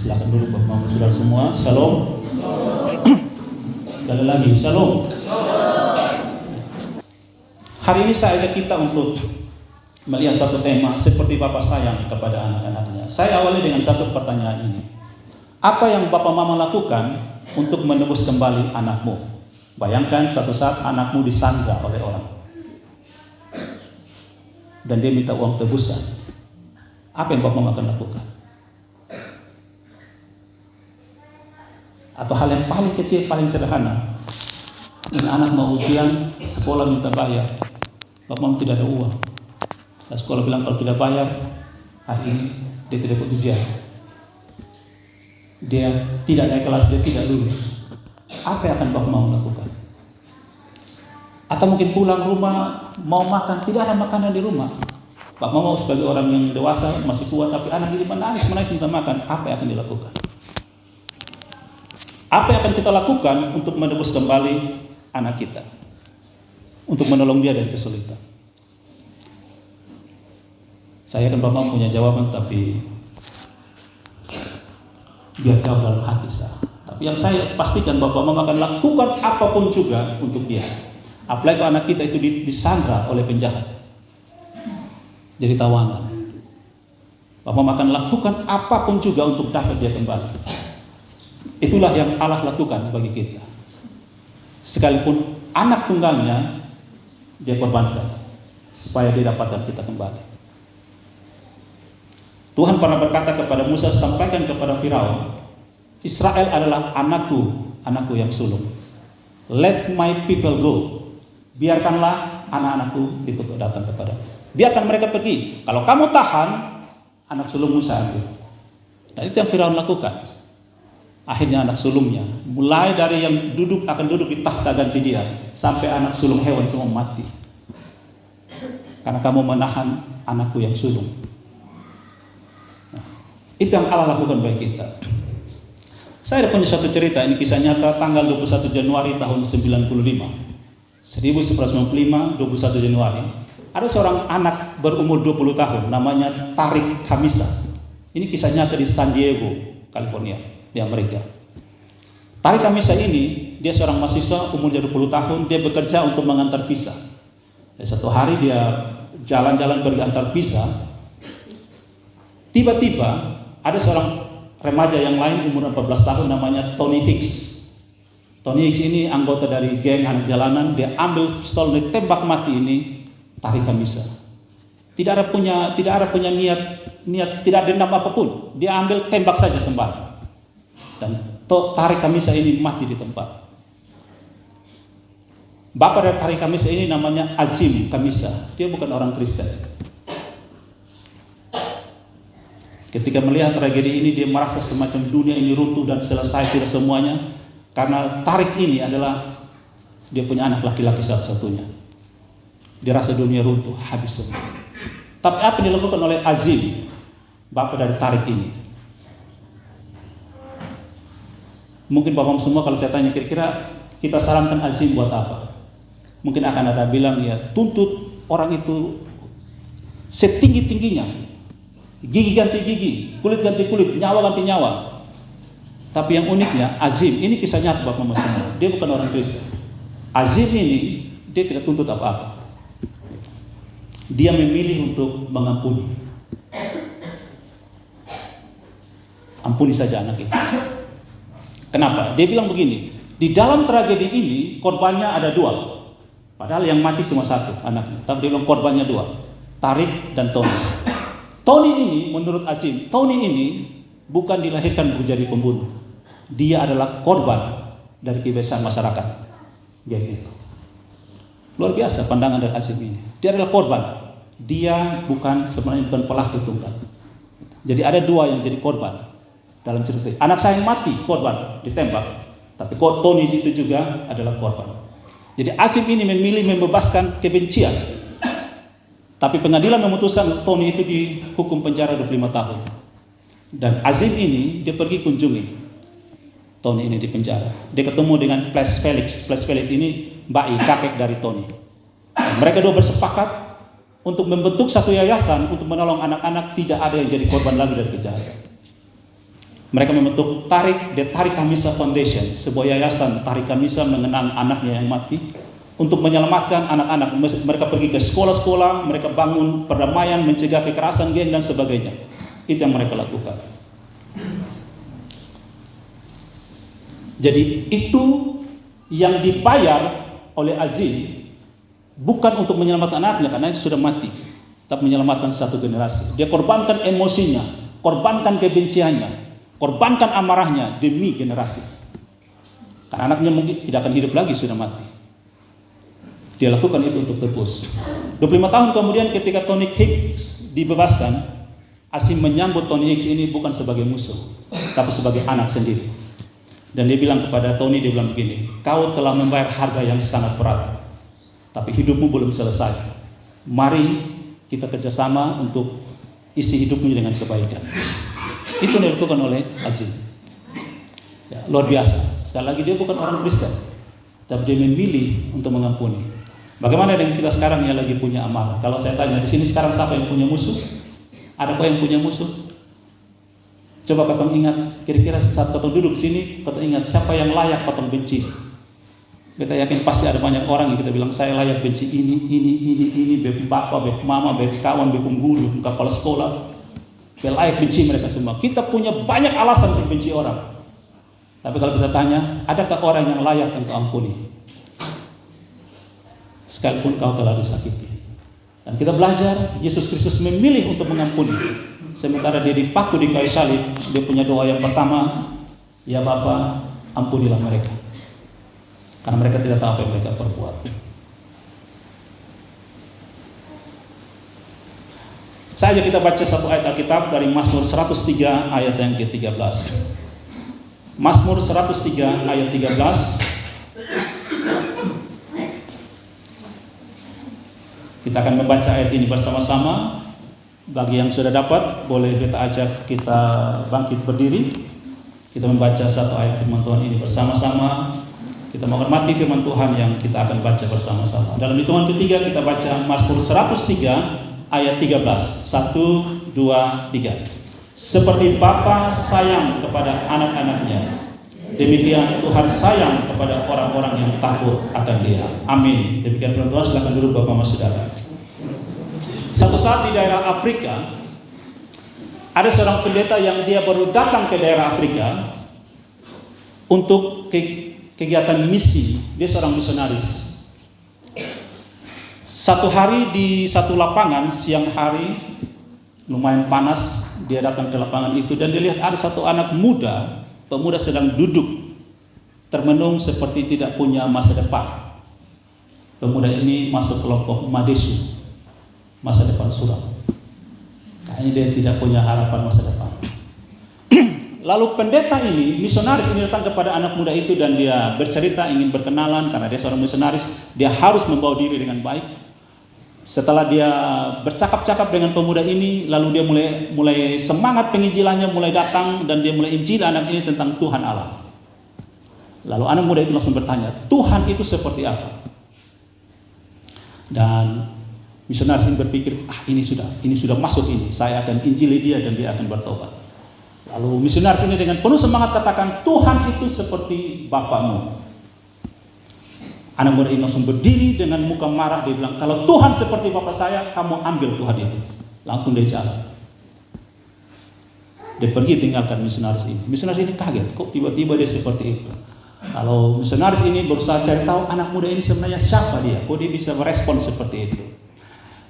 Silakan duduk Bapak-Bapak Saudara semua. Shalom. Sekali lagi, shalom. Hari ini saya ajak kita untuk melihat satu tema seperti Bapak sayang kepada anak-anaknya. Saya awali dengan satu pertanyaan ini. Apa yang Bapak Mama lakukan untuk menebus kembali anakmu? Bayangkan suatu saat anakmu disandra oleh orang dan dia minta uang tebusan. Apa yang Bapak Mama akan lakukan? Atau hal yang paling kecil, paling sederhana. Ini anak mau ujian, sekolah minta bayar. Bapak Mama tidak ada uang. Dan sekolah bilang kalau tidak bayar, hari ini dia tidak ikut ujian. Dia tidak naik kelas, dia tidak lulus. Apa yang akan Bapak Mama lakukan? Atau mungkin pulang rumah, mau makan, tidak ada makanan di rumah. Bapak Mama sebagai orang yang dewasa, masih kuat, tapi anak ini menangis minta makan. Apa yang akan dilakukan? Apa yang akan kita lakukan untuk menebus kembali anak kita? Untuk menolong dia dari kesulitan. Saya kan Bapak punya jawaban, tapi biar jawab dalam hati saya. Tapi yang saya pastikan Bapak Mama akan lakukan apapun juga untuk dia. Apalagi kalau anak kita itu disandra oleh penjahat, jadi tawanan. Bapak Mama akan lakukan apapun juga untuk dapat dia kembali. Itulah yang Allah lakukan bagi kita. Sekalipun anak tunggalnya dia korbankan supaya dia dapatkan kita kembali. Tuhan pernah berkata kepada Musa, sampaikan kepada Firaun, Israel adalah anakku yang sulung. Let my people go. Biarkanlah anak-anakku itu datang kepada. Biarkan mereka pergi. Kalau kamu tahan, anak sulungmu saya ambil. Dan itu yang Firaun lakukan. Akhirnya anak sulungnya, mulai dari yang akan duduk di tahta ganti dia, sampai anak sulung hewan semua mati. Karena kamu menahan anakku yang sulung. Nah, itu yang Allah lakukan bagi kita. Saya ada punya satu cerita, ini kisah nyata tanggal 21 Januari tahun 1995. 1995, 21 Januari. Ada seorang anak berumur 20 tahun, namanya Tariq Khamisa. Ini kisah nyata di San Diego, California, di Amerika. Tariq Khamisa ini, dia seorang mahasiswa umurnya 20 tahun, dia bekerja untuk mengantar pizza. Dan satu hari dia jalan-jalan pergi antar pizza, tiba-tiba ada seorang remaja yang lain umur 14 tahun namanya Tony Hicks. Tony Hicks ini anggota dari geng anak jalanan, dia ambil pistol, dia tembak mati ini Tariq Khamisa. Tidak ada punya niat, tidak ada dendam apapun. Dia ambil tembak saja sembarang. Dan Tariq Khamisa ini mati di tempat. Bapak dari Tariq Khamisa ini namanya Azim Khamisa. Dia bukan orang Kristen. Ketika melihat tragedi ini, dia merasa semacam dunia ini runtuh dan selesai tidak semuanya. Karena Tariq ini adalah dia punya anak laki-laki satu-satunya. Dia rasa dunia runtuh, habis semua. Tapi apa yang dilakukan oleh Azim, bapak dari Tariq ini? Mungkin Bapak semua kalau saya tanya kira-kira kita sarankan Azim buat apa? Mungkin akan ada bilang ya tuntut orang itu setinggi-tingginya. Gigi ganti gigi, kulit ganti kulit, nyawa ganti nyawa. Tapi yang uniknya Azim, ini kisah nyata Bapak semua. Dia bukan orang Kristen. Azim ini dia tidak tuntut apa-apa. Dia memilih untuk mengampuni. Ampuni saja anak itu. Kenapa? Dia bilang begini, di dalam tragedi ini korbannya ada dua. Padahal yang mati cuma satu anaknya. Tapi dia bilang korbannya dua, Tariq dan Tony. Tony ini menurut Azim, Tony ini bukan dilahirkan menjadi pembunuh. Dia adalah korban dari kebiasaan masyarakat. Gitu. Luar biasa pandangan dari Azim ini. Dia adalah korban. Dia sebenarnya bukan pelaku tunggal. Jadi ada dua yang jadi korban. Dalam cerita, anak saya yang mati korban ditembak, tapi Tony itu juga adalah korban. Jadi Azim ini memilih membebaskan kebencian, tapi pengadilan memutuskan Tony itu dihukum penjara 25 tahun. Dan Azim ini dia pergi kunjungi Tony ini di penjara. Dia ketemu dengan Ples Felix. Ples Felix ini mbak kakek dari Tony. Dan mereka dua bersepakat untuk membentuk. membentuk satu yayasan untuk menolong anak-anak tidak ada yang jadi korban lagi dari kejahatan. Mereka membentuk The Tariq Hamisa Foundation, sebuah yayasan Tariq Hamisa mengenang anaknya yang mati untuk menyelamatkan anak-anak. Mereka pergi ke sekolah-sekolah, mereka bangun perdamaian, mencegah kekerasan geng dan sebagainya. Itu yang mereka lakukan. Jadi itu yang dibayar oleh Azim bukan untuk menyelamatkan anaknya karena itu sudah mati, tapi menyelamatkan satu generasi. Dia korbankan emosinya, korbankan kebenciannya, korbankan amarahnya demi generasi. Karena anaknya mungkin tidak akan hidup lagi, sudah mati. Dia lakukan itu untuk tebus. 25 tahun kemudian ketika Tony Hicks dibebaskan, Azim menyambut Tony Hicks ini bukan sebagai musuh, tapi sebagai anak sendiri. Dan dia bilang kepada Tony, dia bilang begini, kau telah membayar harga yang sangat berat, tapi hidupmu belum selesai. Mari kita kerjasama untuk isi hidupmu dengan kebaikan. Itu yang dilakukan oleh Azim. Ya, luar biasa. Sekali lagi dia bukan orang Kristen, tapi dia memilih untuk mengampuni. Bagaimana dengan kita sekarang yang lagi punya amarah? Kalau saya tanya di sini sekarang siapa yang punya musuh? Ada kau yang punya musuh? Coba katong ingat, kira-kira saat katong duduk sini, katong ingat siapa yang layak katong benci. Kita yakin pasti ada banyak orang yang kita bilang saya layak benci ini, beb bapak, beb mama, beb kawan, beb guru, kepala sekolah. Saya layak benci mereka semua. Kita punya banyak alasan untuk benci orang. Tapi kalau kita tanya, adakah orang yang layak engkau ampuni? Sekalipun kau telah disakiti. Dan kita belajar, Yesus Kristus memilih untuk mengampuni. Sementara dia dipaku di kayu salib, dia punya doa yang pertama, ya Bapa, ampunilah mereka. Karena mereka tidak tahu apa yang mereka perbuat. Saja kita baca satu ayat Alkitab dari Mazmur 103 ayat yang ke-13. Mazmur 103 ayat 13. Kita akan membaca ayat ini bersama-sama. Bagi yang sudah dapat, boleh kita ajak kita bangkit berdiri. Kita membaca satu ayat firman Tuhan ini bersama-sama. Kita menghormati firman Tuhan yang kita akan baca bersama-sama. Dalam hitungan ketiga kita baca Mazmur 103 ayat 13. 1, 2, 3. Seperti Bapa sayang kepada anak-anaknya, demikian Tuhan sayang kepada orang-orang yang takut akan Dia. Amin. Demikian firman Tuhan. Silakan duduk Bapak Mas Saudara. Satu saat di daerah Afrika, ada seorang pendeta yang dia baru datang ke daerah Afrika untuk kegiatan misi. Dia seorang misionaris. Satu hari di satu lapangan, siang hari, lumayan panas, dia datang ke lapangan itu dan dia lihat ada satu anak muda, pemuda sedang duduk, termenung seperti tidak punya masa depan. Pemuda ini masuk kelompok Madesu, masa depan suram. Kayaknya dia tidak punya harapan masa depan. Lalu pendeta ini, misionaris ini datang kepada anak muda itu dan dia bercerita ingin berkenalan karena dia seorang misionaris, dia harus membawa diri dengan baik. Setelah dia bercakap-cakap dengan pemuda ini, lalu dia mulai semangat penginjilannya mulai datang dan dia mulai injil anak ini tentang Tuhan Allah. Lalu anak muda itu langsung bertanya, Tuhan itu seperti apa? Dan misionaris ini berpikir, ini sudah masuk ini, saya akan injili dia dan dia akan bertobat. Lalu misionaris ini dengan penuh semangat katakan, Tuhan itu seperti Bapamu. Anak muda ini langsung berdiri dengan muka marah, dia bilang, kalau Tuhan seperti Bapa saya, kamu ambil Tuhan itu. Langsung dia jalan. Dia pergi tinggalkan misionaris ini. Misionaris ini kaget, kok tiba-tiba dia seperti itu. Kalau misionaris ini berusaha cari tahu anak muda ini sebenarnya siapa dia, kok dia bisa merespon seperti itu.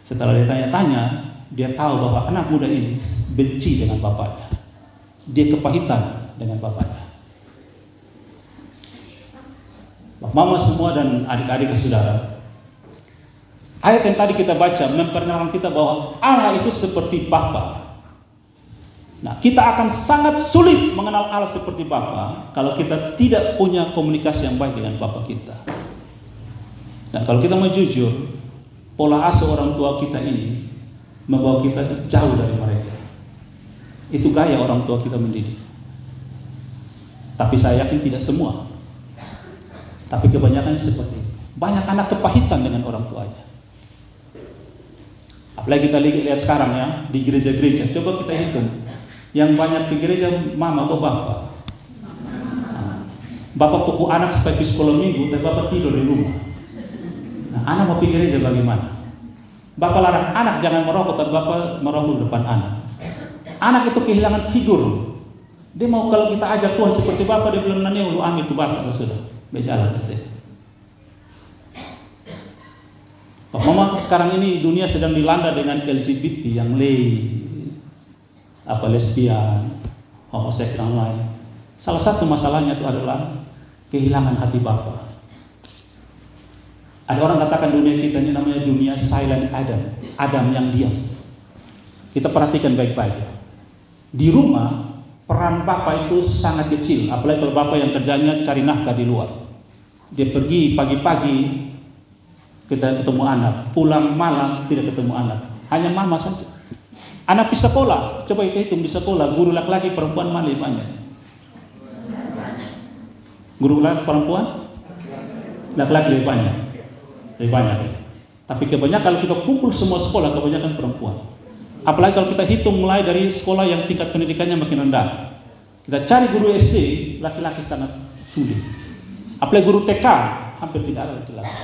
Setelah dia tanya-tanya, dia tahu bahwa anak muda ini benci dengan bapaknya. Dia kepahitan dengan bapaknya. Mama semua dan adik-adik saudara, ayat yang tadi kita baca memperkenalkan kita bahwa Allah itu seperti Bapa. Nah, kita akan sangat sulit mengenal Allah seperti Bapa kalau kita tidak punya komunikasi yang baik dengan Bapa kita. Dan kalau kita mau jujur, pola asuh orang tua kita ini membawa kita jauh dari mereka. Itu gaya orang tua kita mendidik. Tapi saya yakin tidak semua. Tapi kebanyakan seperti itu. Banyak anak kepahitan dengan orang tuanya. Apalagi kita lihat sekarang ya, di gereja-gereja. Coba kita hitung. Yang banyak di gereja mama atau bapak? Bapak pukul anak supaya pergi sekolah minggu, tapi bapak tidur di rumah. Nah, anak mau pergi gereja bagaimana? Bapak larang anak jangan merokok, tapi bapak merokok di depan anak. Anak itu kehilangan figur. Dia mau kalau kita ajak Tuhan seperti bapak, dia bilang nanti lu ambil tuh bapak, sudah bicara saja. Mama sekarang ini dunia sedang dilanda dengan LGBT yang lesbian, homoseks dan lain. Salah satu masalahnya itu adalah kehilangan hati Bapa. Ada orang katakan dunia kita ini namanya dunia silent Adam yang diam. Kita perhatikan baik-baik. Di rumah peran Bapa itu sangat kecil, apalagi kalau Bapa yang kerjanya cari nafkah di luar. Dia pergi pagi-pagi kita ketemu anak, pulang malam tidak ketemu anak, hanya mama saja. Anak di sekolah, coba kita hitung di sekolah, guru laki-laki perempuan mana lebih banyak? Guru laki perempuan? Laki-laki lebih banyak. Tapi kebanyakan kalau kita kumpul semua sekolah, kebanyakan perempuan. Apalagi kalau kita hitung mulai dari sekolah yang tingkat pendidikannya makin rendah. Kita cari guru SD, laki-laki sangat sulit. Apalagi guru TK, hampir tidak ada laki-laki.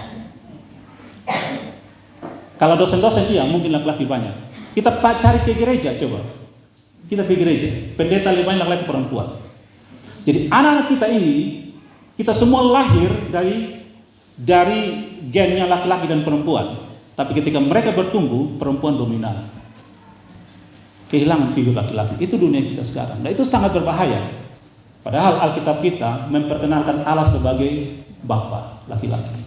Kalau dosen-dosen sih mungkin laki-laki banyak. Kita cari ke gereja coba. Kita ke gereja, pendeta lebih banyak laki-laki perempuan. Jadi anak-anak kita ini, kita semua lahir dari gennya laki-laki dan perempuan. Tapi ketika mereka bertumbuh, perempuan dominan. Kehilangan figur laki-laki. Itu dunia kita sekarang. Nah itu sangat berbahaya. Padahal Alkitab kita memperkenalkan Allah sebagai Bapa laki-laki.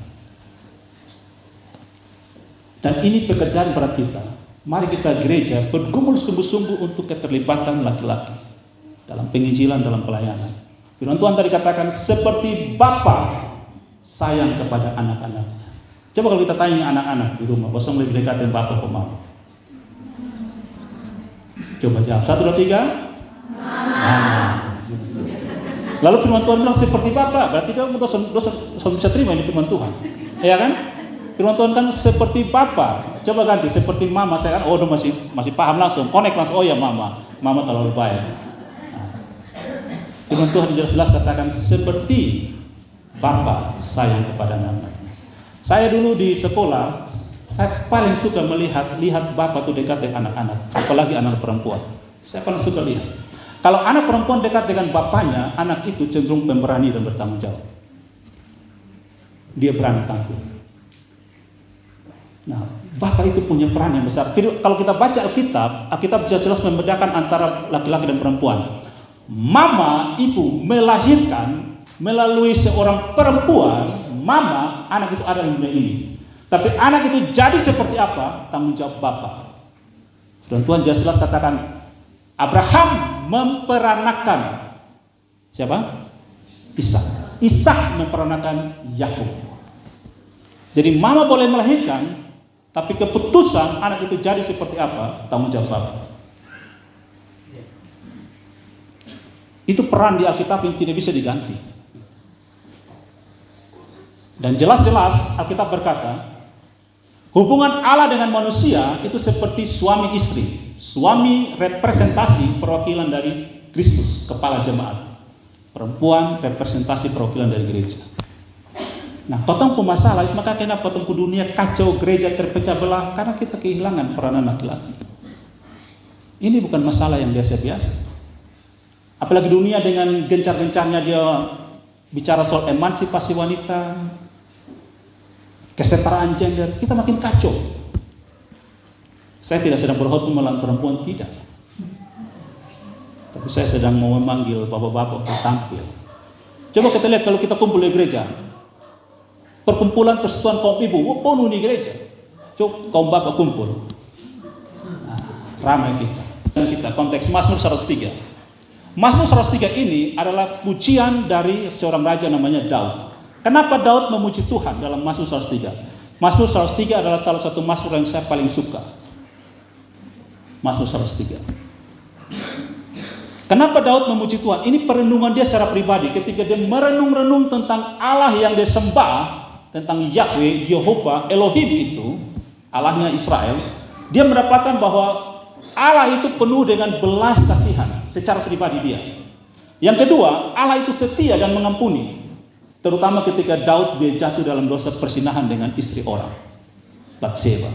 Dan ini pekerjaan berat kita. Mari kita gereja bergumul sungguh-sungguh untuk keterlibatan laki-laki dalam penginjilan, dalam pelayanan. Firman Tuhan tadi katakan seperti Bapa sayang kepada anak-anaknya. Coba kalau kita tanya anak-anak di rumah, bosan lebih dekat dengan Bapa atau Mama? Coba jawab. 1, 2, 3. Mama. Lalu firman Tuhan bilang seperti Bapa, berarti dia dosa bisa terima ini firman Tuhan. Ya kan? Firman Tuhan kan seperti Bapa. Coba ganti seperti Mama. Saya kan masih paham langsung, connect langsung. Oh ya Mama terlalu baik. Firman Tuhan jelas-jelas katakan seperti Bapa sayang kepada anaknya. Saya dulu di sekolah, saya paling suka melihat Bapa itu dekat dengan anak-anak, apalagi anak perempuan. Saya paling suka lihat. Kalau anak perempuan dekat dengan bapaknya, anak itu cenderung pemberani dan bertanggung jawab. Dia berani tampil. Nah, Bapak itu punya peran yang besar. Kalau kita baca Alkitab jelas-jelas membedakan antara laki-laki dan perempuan. Mama, ibu melahirkan melalui seorang perempuan, mama, anak itu ada di dunia ini. Tapi anak itu jadi seperti apa? Tanggung jawab Bapak. Dan Tuhan jelas-jelas katakan, Abraham memperanakan siapa? Ishak memperanakan Yakub. Jadi mama boleh melahirkan, tapi keputusan anak itu jadi seperti apa, tanggung jawab Bapak. Itu peran di Alkitab yang tidak bisa diganti. Dan jelas-jelas Alkitab berkata, hubungan Allah dengan manusia itu seperti suami istri. Suami representasi perwakilan dari Kristus, kepala jemaat. Perempuan representasi perwakilan dari gereja. Nah, tentang masalah, maka kenapa tempuh dunia kacau, gereja terpecah belah? Karena kita kehilangan peranan laki-laki. Ini bukan masalah yang biasa-biasa. Apalagi dunia dengan gencar-gencarnya dia bicara soal emansipasi wanita, kesetaraan gender, kita makin kacau. Saya tidak sedang berkhotbah melawan perempuan, tidak. Tapi saya sedang mau memanggil bapak-bapak untuk tampil. Coba kita lihat kalau kita kumpul di gereja. Perkumpulan persekutuan kaum ibu, penuh di gereja. Coba kaum bapak kumpul. Nah, ramai kita. Konteks Mazmur 103. Mazmur 103 ini adalah pujian dari seorang raja namanya Daud. Kenapa Daud memuji Tuhan dalam Mazmur 103? Mazmur 103 adalah salah satu mazmur yang saya paling suka. Mazmur 103. Kenapa Daud memuji Tuhan? Ini perenungan dia secara pribadi. Ketika dia merenung-renung tentang Allah yang dia sembah, tentang Yahweh, Yehova, Elohim itu, Allahnya Israel, dia mendapatkan bahwa Allah itu penuh dengan belas kasihan. secara pribadi dia. Yang kedua, Allah itu setia dan mengampuni. Terutama ketika Daud dia jatuh dalam dosa persinahan dengan istri orang, Batseba.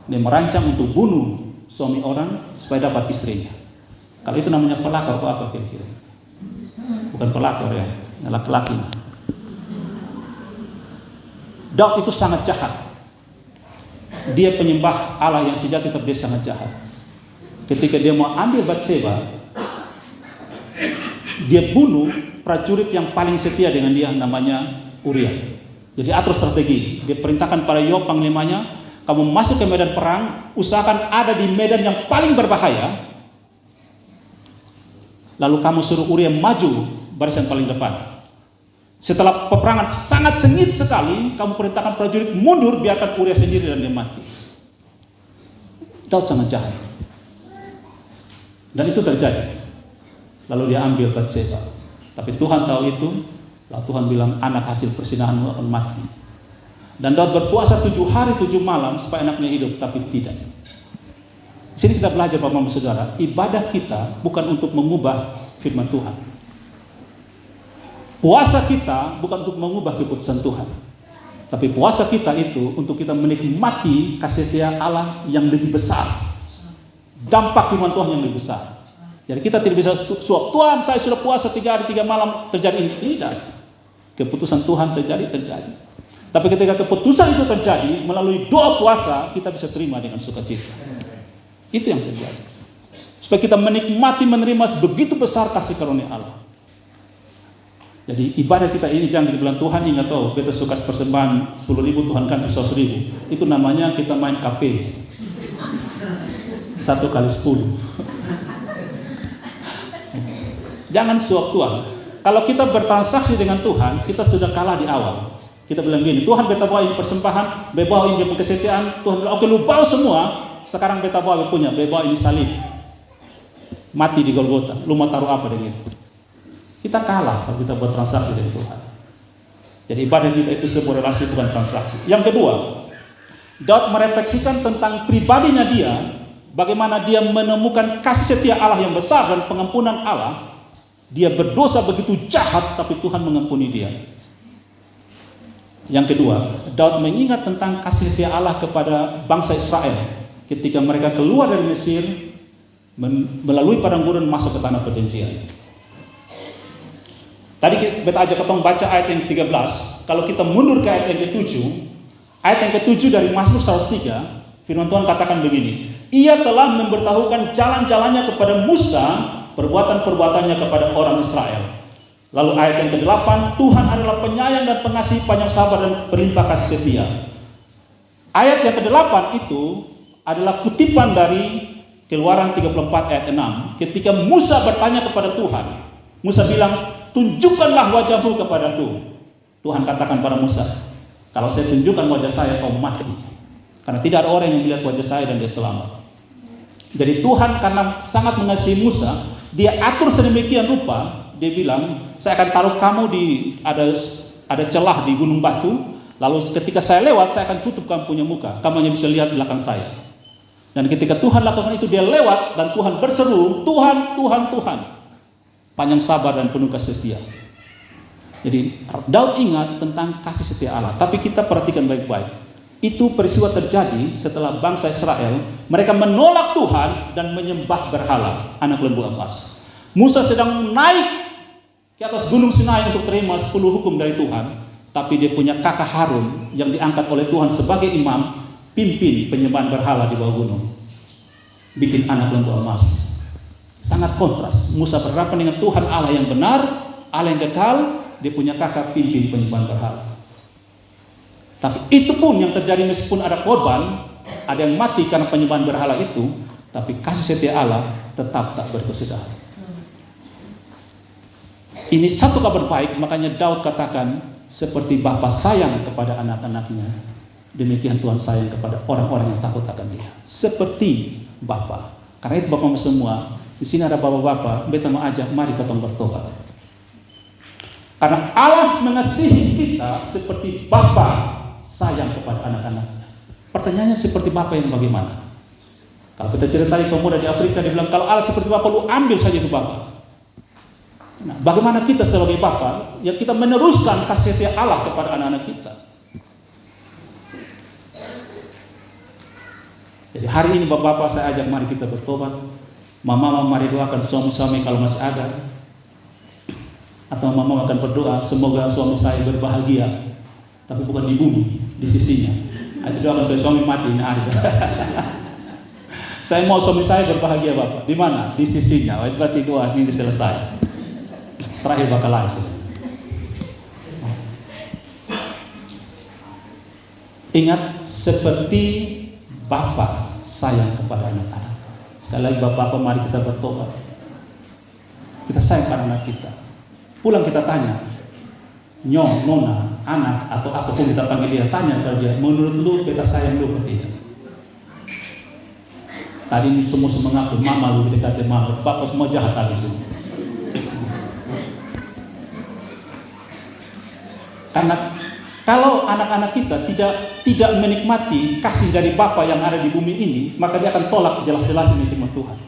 Dia merancang untuk bunuh suami orang supaya dapat istrinya. Kalau itu namanya pelakor atau apa kira-kira? Bukan pelakor ya, laki-laki. Daud itu sangat jahat. Dia penyembah Allah yang sejati, tapi dia sangat jahat. Ketika dia mau ambil Batseba, dia bunuh prajurit yang paling setia dengan dia, namanya Uria. Jadi atur strategi. Dia perintahkan pada Yoab panglimanya, kamu masuk ke medan perang, usahakan ada di medan yang paling berbahaya. Lalu kamu suruh Uria maju barisan paling depan. Setelah peperangan sangat sengit sekali, kamu perintahkan prajurit mundur, biarkan Uria sendiri dan dia mati. Daud sangat jahat. Dan itu terjadi. Lalu dia ambil Batseba. Tapi Tuhan tahu itu. Lalu Tuhan bilang, anak hasil persinahanmu akan mati. Dan Daud berpuasa 7 hari 7 malam supaya anaknya hidup, tapi tidak. Di sini kita belajar Bapak-Bapak Saudara, ibadah kita bukan untuk mengubah firman Tuhan. Puasa kita bukan untuk mengubah keputusan Tuhan. Tapi puasa kita itu untuk kita menikmati kasih setia Allah yang lebih besar. Dampak firman Tuhan yang lebih besar. Jadi kita tidak bisa suap, Tuhan saya sudah puasa 3 hari 3 malam, terjadi ini. Tidak. Keputusan Tuhan terjadi. Tapi ketika keputusan itu terjadi, melalui doa puasa, kita bisa terima dengan sukacita. Itu yang terjadi. Supaya kita menikmati, menerima begitu besar kasih karunia Allah. Jadi ibadah kita ini jangan dibilang Tuhan ingat tahu, kita suka persembahan 10.000 Tuhan kan 100.000. Itu namanya kita main kafe. 1 kali 10. Jangan suap Tuhan. Kalau kita bertransaksi dengan Tuhan, kita sudah kalah di awal. Kita bilang gini, Tuhan beta bawa ini persembahan, beta bawa ini kesetiaan. Tuhan bilang, oke lu bawa semua. Sekarang beta bawa punya, beta bawa ini salib. Mati di Golgota. Lu mau taruh apa dengan itu? Kita kalah kalau kita bertransaksi dengan Tuhan. Jadi ibadah kita itu sebuah relasi, bukan transaksi. Yang kedua, Daud merefleksikan tentang pribadinya dia, bagaimana dia menemukan kasih setia Allah yang besar dan pengampunan Allah. Dia berdosa begitu jahat, tapi Tuhan mengampuni dia. Yang kedua, Daud mengingat tentang kasih setia Allah kepada bangsa Israel ketika mereka keluar dari Mesir, melalui padang gurun masuk ke tanah perjanjian. Tadi kita ajak ketong baca ayat yang ke-13. Kalau kita mundur ke ayat yang ke-7, ayat yang ke-7 dari Mazmur 103, firman Tuhan katakan begini, Ia telah memberitahukan jalan-jalannya kepada Musa, perbuatan-perbuatannya kepada orang Israel. Lalu ayat yang ke-8, Tuhan adalah penyayang dan pengasih, panjang sabar dan berlimpah kasih setia. Ayat yang ke-8 itu adalah kutipan dari Keluaran 34 ayat 6. Ketika Musa bertanya kepada Tuhan, Musa bilang, tunjukkanlah wajahmu kepadaku. Tuhan katakan pada Musa, kalau saya tunjukkan wajah saya, kau mati. Karena tidak ada orang yang melihat wajah saya dan dia selamat. Jadi Tuhan karena sangat mengasihi Musa, dia atur sedemikian rupa, dia bilang, saya akan taruh kamu di ada celah di gunung batu, lalu ketika saya lewat, saya akan tutup kamu punya muka, kamu hanya bisa lihat belakang saya. Dan ketika Tuhan lakukan itu, dia lewat dan Tuhan berseru, Tuhan, Tuhan, Tuhan, panjang sabar dan penuh kasih setia. Jadi Daud ingat tentang kasih setia Allah. Tapi kita perhatikan baik-baik, itu peristiwa terjadi setelah bangsa Israel, mereka menolak Tuhan dan menyembah berhala, anak lembu emas. Musa sedang naik ke atas gunung Sinai untuk terima 10 hukum dari Tuhan, tapi dia punya kakak Harun yang diangkat oleh Tuhan sebagai imam, pimpin penyembahan berhala di bawah gunung, bikin anak lembu emas. Sangat kontras. Musa berhadapan dengan Tuhan Allah yang benar, Allah yang kekal, dia punya kakak pimpin penyembahan berhala. Tapi itu pun yang terjadi, meskipun ada korban, ada yang mati karena penyembahan berhala itu, tapi kasih setia Allah tetap tak berkesudahan. Ini satu kabar baik, makanya Daud katakan, seperti Bapa sayang kepada anak-anaknya, demikian Tuhan sayang kepada orang-orang yang takut akan Dia. Seperti Bapa. Karena itu Bapak semua, di sini ada bapak-bapak, beta mau ajak, mari kita bertobat. Karena Allah mengasihi kita seperti Bapa sayang kepada anak-anaknya. Pertanyaannya, seperti Bapa yang bagaimana? Kalau kita ceritai pemuda di Afrika, dia bilang, kalau Allah seperti Bapa, lu ambil saja itu Bapa. Nah, bagaimana kita sebagai Bapa, ya kita meneruskan kasih setia Allah kepada anak-anak kita. Jadi hari ini Bapak-bapak saya ajak, mari kita bertobat. Mama mari doakan suami-suami kalau masih ada. Atau mama akan berdoa, semoga suami saya berbahagia, tapi bukan di bumi, di sisinya. Itu doakan suami mati, nah ada. Saya mau suami saya berbahagia Bapak. Di mana? Di sisinya. Itu berarti doa ini selesai. Terakhir bakal langsung. Ingat, seperti Bapa sayang kepada anak-anak. Sekali lagi Bapak, mari kita bertobat. Kita sayang pada anak kita. Pulang kita tanya, nyong, nona, anak, atau apapun kita panggil dia, tanya kepada dia, menurut lu kita sayang lu atau tidak? Tadi ini semua mengaku, mama lu dekati mama, Bapak semua jahat tadi semua. Karena kalau anak-anak kita tidak menikmati kasih dari Bapa yang ada di bumi ini, maka dia akan tolak jelas-jelas ini firman Tuhan.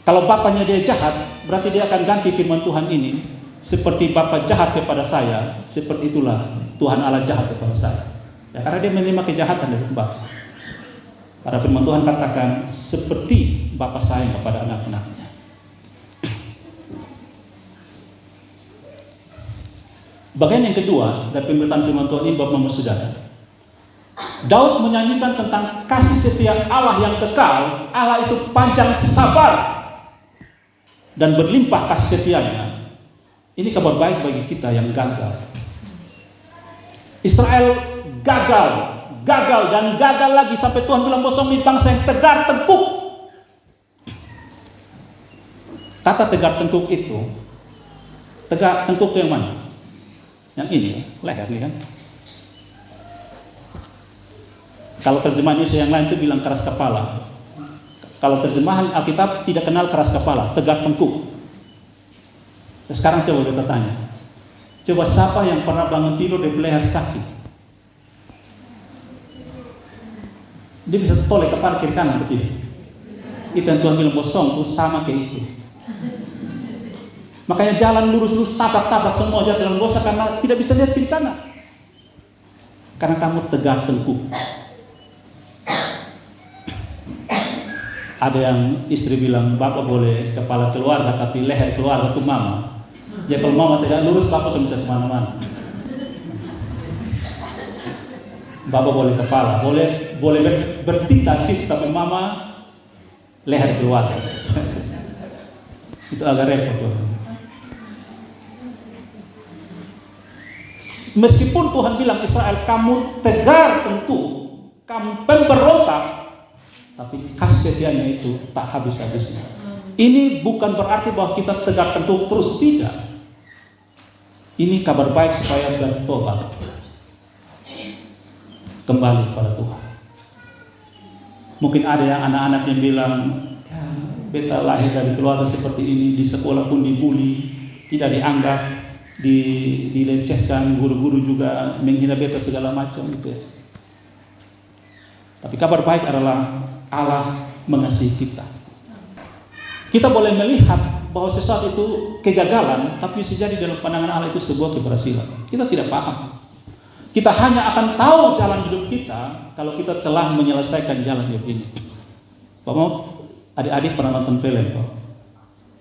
Kalau bapaknya dia jahat, berarti dia akan ganti firman Tuhan ini, seperti Bapa jahat kepada saya, seperti itulah Tuhan Allah jahat kepada saya. Ya, karena dia menerima kejahatan dari Bapa. Karena firman Tuhan katakan seperti Bapa sayang kepada anak-anaknya. Bagian yang kedua dari pemberitaan firman Tuhan ini, Bapak-Bapak Saudara, Daud menyanyikan tentang kasih setia Allah yang kekal. Allah itu panjang sabar dan berlimpah kasih setianya. Ini kabar baik bagi kita yang gagal. Israel gagal dan gagal lagi sampai Tuhan bilang, bosong ini bangsa yang tegar tengkuk. Kata tegar tengkuk itu, tegar tengkuk yang mana? Yang ini, leher nih kan. Kalau terjemahan Indonesia yang lain itu bilang keras kepala. Kalau terjemahan Alkitab tidak kenal keras kepala, tegar tengkuk. Sekarang coba kita tanya, coba siapa yang pernah bangun tidur di leher sakit? Dia bisa toleh kepala kiri kanan, betul? Itu yang Tuhan bilang, bosong itu sama kayak itu. Makanya jalan lurus-lurus, tabak-tabak semua aja dalam dosa, karena tidak bisa lihat kiri kanan. Karena kamu tegar tengkuk. Ada yang istri bilang, Bapak boleh kepala keluarga, tapi leher keluarga itu mama. Jadi kalau mama tegak lurus, Bapak bisa kemana-mana. Bapak boleh kepala, boleh bertindak sih, tapi mama leher keluarga. Itu agak repot tuh. Meskipun Tuhan bilang Israel, kamu tegar tengkuk, kamu pemberontak, tapi kasih setianya itu tak habis-habisnya. Ini bukan berarti bahwa kita tegar tengkuk terus, tidak. Ini kabar baik supaya bertobat, kembali kepada Tuhan. Mungkin ada yang anak-anak yang bilang, ya, beta lahir dari keluarga seperti ini, di sekolah pun dibully, tidak dianggap, dilecehkan, guru-guru juga menghina beta segala macam gitu ya. Tapi kabar baik adalah Allah mengasihi kita. Kita boleh melihat bahwa sesuatu itu kegagalan, tapi sejadi dalam pandangan Allah itu sebuah keberhasilan. Kita tidak paham. Kita hanya akan tahu jalan hidup kita kalau kita telah menyelesaikan jalan hidup ini. Bapak, adik-adik pernah nonton film, Pak?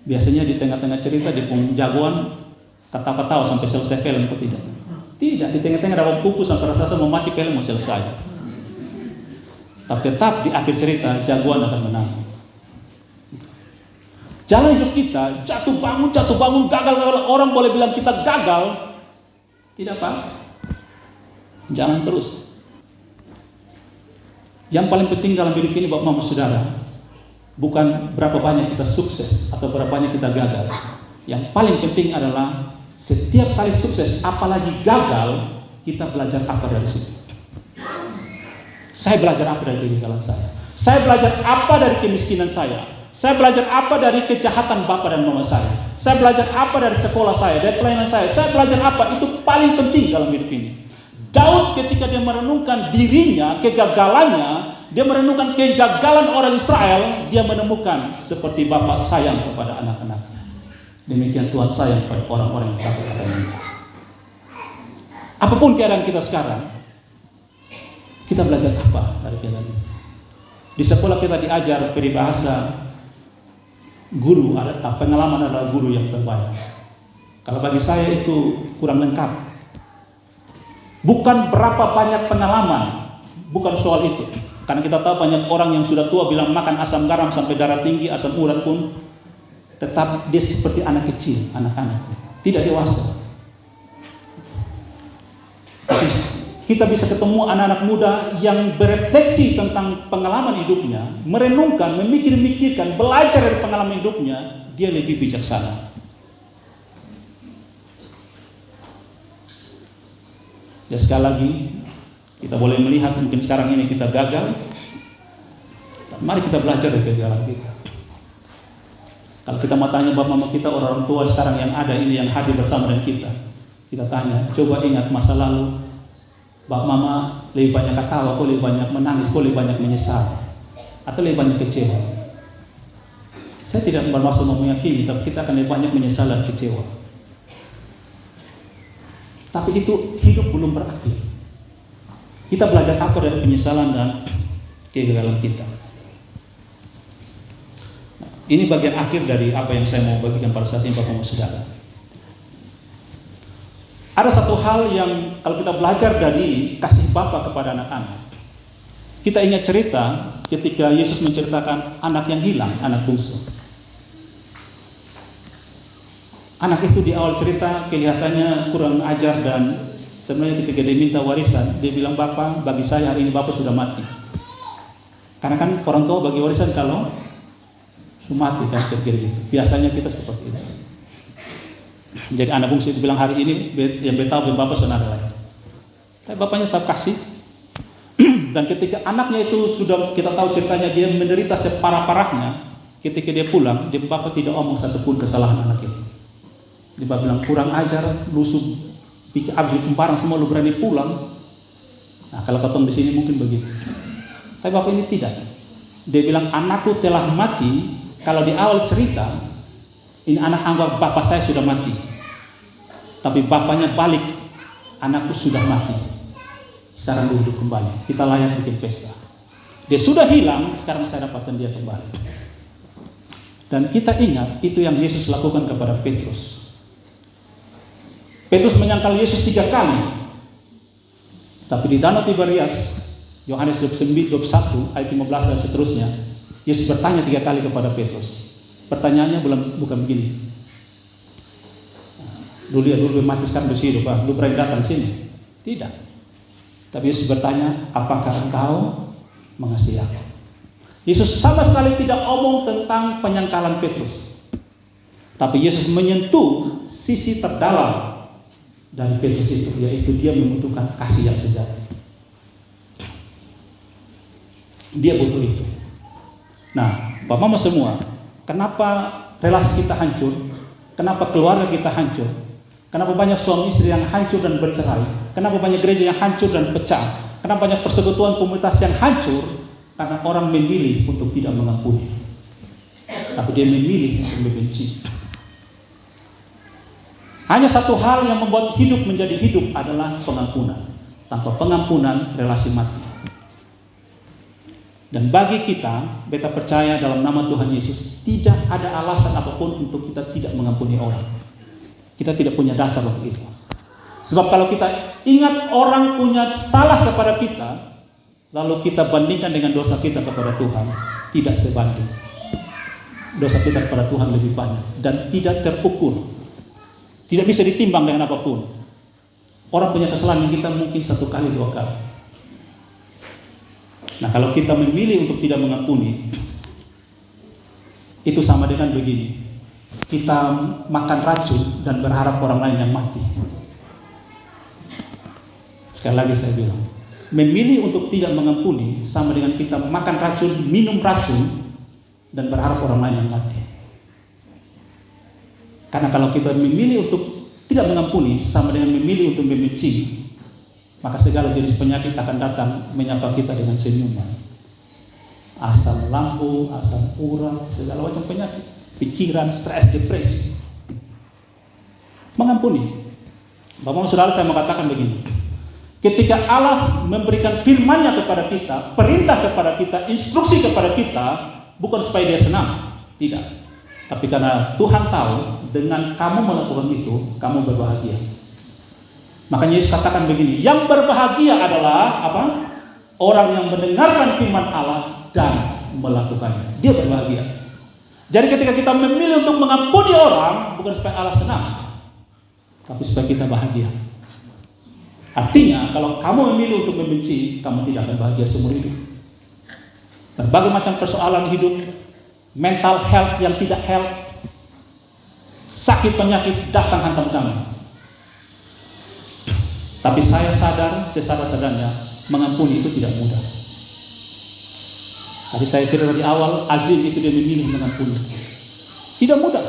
Biasanya di tengah-tengah cerita di jagoan ketawa-ketawa sampai selesai film, atau tidak? Tidak, di tengah-tengah dapat buku sampai rasa mau mati, film mau selesai. Tapi tetap di akhir cerita jagoan akan menang. Jalan hidup kita jatuh bangun, gagal. Orang boleh bilang kita gagal, tidak apa. Jalan terus. Yang paling penting dalam hidup ini, Bapak Mama Saudara, bukan berapa banyak kita sukses atau berapa banyak kita gagal. Yang paling penting adalah setiap kali sukses, apalagi gagal, kita belajar apa dari situ. Saya belajar apa dari kegagalan saya? Saya belajar apa dari kemiskinan saya? Saya belajar apa dari kejahatan bapak dan mama saya? Saya belajar apa dari sekolah saya, dari pelayanan saya? Saya belajar apa? Itu paling penting dalam hidup ini. Daud ketika dia merenungkan dirinya, kegagalannya, dia merenungkan kegagalan orang Israel, dia menemukan seperti Bapa sayang kepada anak-anaknya. Demikian Tuhan sayang kepada orang-orang yang takut akan-Nya. Apapun keadaan kita sekarang, kita belajar apa dari keadaan ini? Di sekolah kita diajar peribahasa, guru, pengalaman adalah guru yang terbaik. Kalau bagi saya itu kurang lengkap. Bukan berapa banyak pengalaman, bukan soal itu. Karena kita tahu banyak orang yang sudah tua bilang makan asam garam sampai darah tinggi, asam urat pun tetap dia seperti anak kecil, anak-anak, tidak dewasa. Kita bisa ketemu anak-anak muda yang berefleksi tentang pengalaman hidupnya, merenungkan, memikir-mikirkan, belajar dari pengalaman hidupnya, dia lebih bijaksana. Ya sekali lagi, kita boleh melihat mungkin sekarang ini kita gagal. Mari kita belajar dari kegagalan kita. Kalau kita mau tanya bapak mama kita, orang tua sekarang yang ada ini yang hadir bersama dengan kita tanya, coba ingat masa lalu, bapak mama lebih banyak ketawa, kok lebih banyak menangis, kok lebih banyak menyesal, atau lebih banyak kecewa. Saya tidak bermaksud meyakini, tapi kita akan lebih banyak menyesal dan kecewa. Tapi itu hidup belum berakhir. Kita belajar apa dari penyesalan dan kegagalan kita. Nah, ini bagian akhir dari apa yang saya mau bagikan pada saat ini, Bapak Ibu Saudara. Ada satu hal yang kalau kita belajar dari kasih Bapa kepada anak-anak, kita ingat cerita ketika Yesus menceritakan anak yang hilang, anak bungsu. Anak itu di awal cerita kelihatannya kurang ajar dan sebenarnya ketika dia minta warisan, dia bilang, Bapak, bagi saya hari ini Bapak sudah mati. Karena kan orang tua bagi warisan kalau sudah mati kan kira-kira gitu. Biasanya kita seperti itu. Jadi anak bungsu itu bilang hari ini yang tahu Bapak sudah ada lain. Tapi bapaknya tetap kasih. Dan ketika anaknya itu sudah kita tahu ceritanya dia menderita separah-parahnya, ketika dia pulang, dia Bapak tidak omong satupun kesalahan anak itu. Dia bilang kurang ajar, lusuh, pikir abis kumparan semua lu berani pulang. Nah kalau ketemu di sini mungkin begitu. Tapi Bapak ini tidak. Dia bilang anakku telah mati. Kalau di awal cerita, ini anak anggap bapak saya sudah mati. Tapi bapaknya balik, anakku sudah mati. Sekarang dia hidup kembali. Kita layak bikin pesta. Dia sudah hilang, sekarang saya dapatkan dia kembali. Dan kita ingat itu yang Yesus lakukan kepada Petrus. Petrus menyangkal Yesus 3 kali. Tapi di Danau Tiberias, Yohanes 21 ayat 15 dan seterusnya, Yesus bertanya 3 kali kepada Petrus. Pertanyaannya bukan begini. Dulu mati sekarang di hidup, lu berani datang sini? Tidak. Tapi Yesus bertanya, apakah engkau mengasihi aku? Yesus sama sekali tidak omong tentang penyangkalan Petrus. Tapi Yesus menyentuh sisi terdalam dari Petrus itu, yaitu dia membutuhkan kasih yang sejati. Dia butuh itu. Nah, Bapak Mama semua, kenapa relasi kita hancur? Kenapa keluarga kita hancur? Kenapa banyak suami istri yang hancur dan bercerai? Kenapa banyak gereja yang hancur dan pecah? Kenapa banyak persekutuan komunitas yang hancur? Karena orang memilih untuk tidak mengampuni, tapi dia memilih untuk membenci. Hanya satu hal yang membuat hidup menjadi hidup adalah pengampunan. Tanpa pengampunan, relasi mati. Dan bagi kita, beta percaya dalam nama Tuhan Yesus, tidak ada alasan apapun untuk kita tidak mengampuni orang. Kita tidak punya dasar untuk itu. Sebab kalau kita ingat orang punya salah kepada kita, lalu kita bandingkan dengan dosa kita kepada Tuhan, tidak sebanding. Dosa kita kepada Tuhan lebih banyak dan tidak terukur. Tidak bisa ditimbang dengan apapun. Orang punya kesalahan yang kita mungkin 1 kali 2 kali. Nah kalau kita memilih untuk tidak mengampuni, itu sama dengan begini. Kita makan racun dan berharap orang lain yang mati. Sekali lagi saya bilang, memilih untuk tidak mengampuni sama dengan kita makan racun, minum racun, dan berharap orang lain yang mati. Karena kalau kita memilih untuk tidak mengampuni sama dengan memilih untuk membenci, maka segala jenis penyakit akan datang menyapa kita dengan senyuman. asam lambung, asam urat, segala macam penyakit, pikiran, stres, depresi. Mengampuni. Bapak Saudara, saya mau katakan begini. Ketika Allah memberikan firman-Nya kepada kita, perintah kepada kita, instruksi kepada kita, bukan supaya Dia senang, tidak. Tapi karena Tuhan tahu dengan kamu melakukan itu, kamu berbahagia. Makanya Yesus katakan begini, yang berbahagia adalah apa? Orang yang mendengarkan firman Allah dan melakukannya. Dia berbahagia. Jadi ketika kita memilih untuk mengampuni orang, bukan supaya Allah senang, tapi supaya kita bahagia. Artinya, kalau kamu memilih untuk membenci, kamu tidak akan bahagia seumur hidup. Berbagai macam persoalan hidup, mental health yang tidak health, sakit penyakit datang hantam kamu. Tapi saya sadar, sesadar-sadarnya, mengampuni itu tidak mudah. Tadi saya cerita di awal, Azim itu dia memilih mengampuni. Tidak mudah.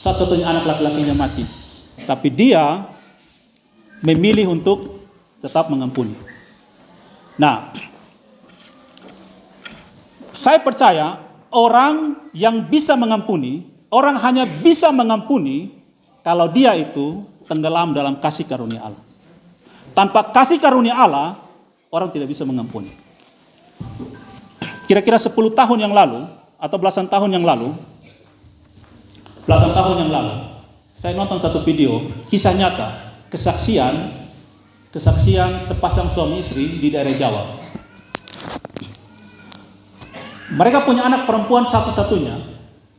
Satu-satunya anak laki-lakinya mati. Tapi dia memilih untuk tetap mengampuni. Nah, saya percaya orang yang bisa mengampuni, orang hanya bisa mengampuni kalau dia itu tenggelam dalam kasih karunia Allah. Tanpa kasih karunia Allah, orang tidak bisa mengampuni. Kira-kira 10 tahun yang lalu, atau belasan tahun yang lalu, saya nonton satu video, kisah nyata, kesaksian sepasang suami istri di daerah Jawa. Mereka punya anak perempuan satu-satunya